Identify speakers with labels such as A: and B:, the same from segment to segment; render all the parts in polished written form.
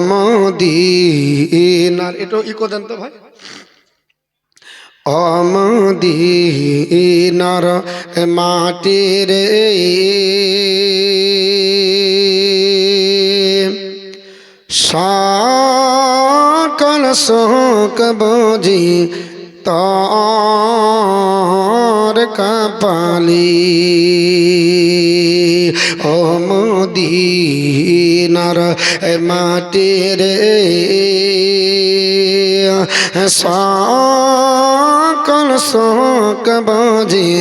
A: মদিনার এটা ইকো দেন তো ভাই মদিনার মাটির সকল শোক বুঝি তোর কপালি ও মদিনার মাটির সকল শোক বুঝি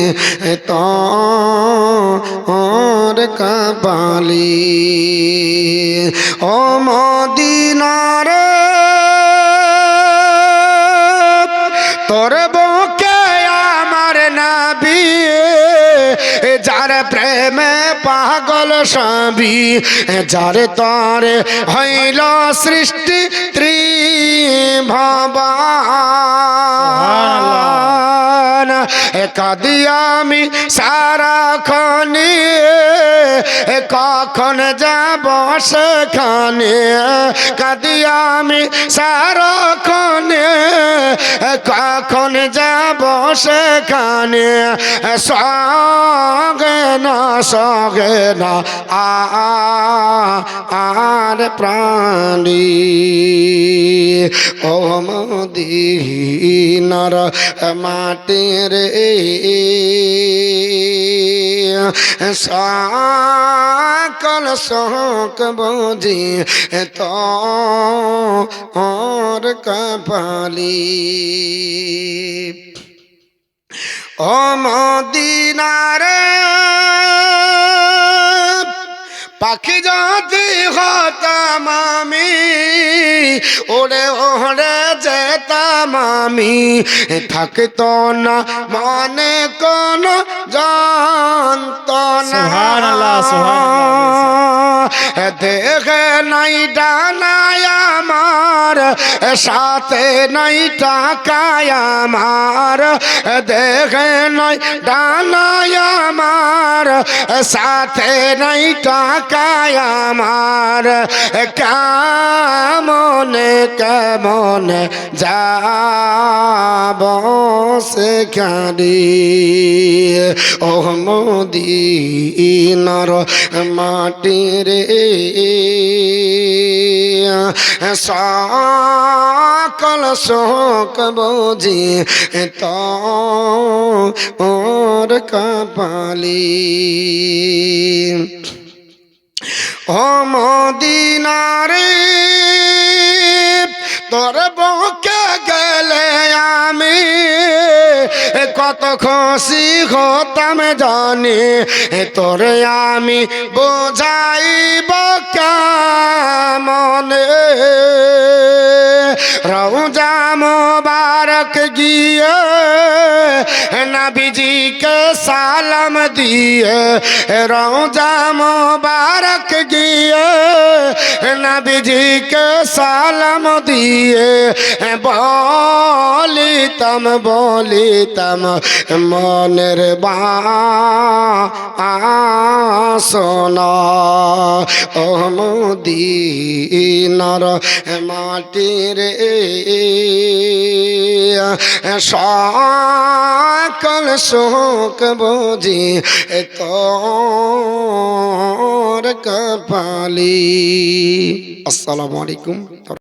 A: তোর কপালি ও মদিনার তোর বুকে আমার নবী যার প্রেমে পাগল সবই যার তরে হইল সৃষ্টি ত্রিভুবন কাঁদি আমি সারাক্ষণে কখন যাব সেখানে কাঁদি আমি সারাক্ষণে কখন যাব সেখানে সগে না আর প্রাণী ও মদিনার মাটির সকল শোক বুঝি তোর কপালি ও মদিনার পাখি যদি হতাম আমি ওরে ওরে যেতাম আমি থাকতো না মনে কোন যন্ত্রণা দেখে নাই ডানায় আমার সাথে নাই টাকায় আমার দেখে নাই ডানায় আমার সাথে নাই টাকায় আমার কেমন যাব সেখানে ও মদিনার মাটির সকল শোক বুঝি তোর কপালি ও মদিনারে তোর বুকে গেলে আমি কত খুশি হতাম জানি তোরে আমি বোঝাইব কেমনে রওজা মুবারক গিয়ে নবীজিকে সালাম দিয়ে রওজা মুবারক গিয়ে নবীজিকে সালাম দিয়ে বলিতাম মনের বাসনা ও মদিনার মাটির সকল শোক বুঝি তোর কপালি। আসসালামু আলাইকুম।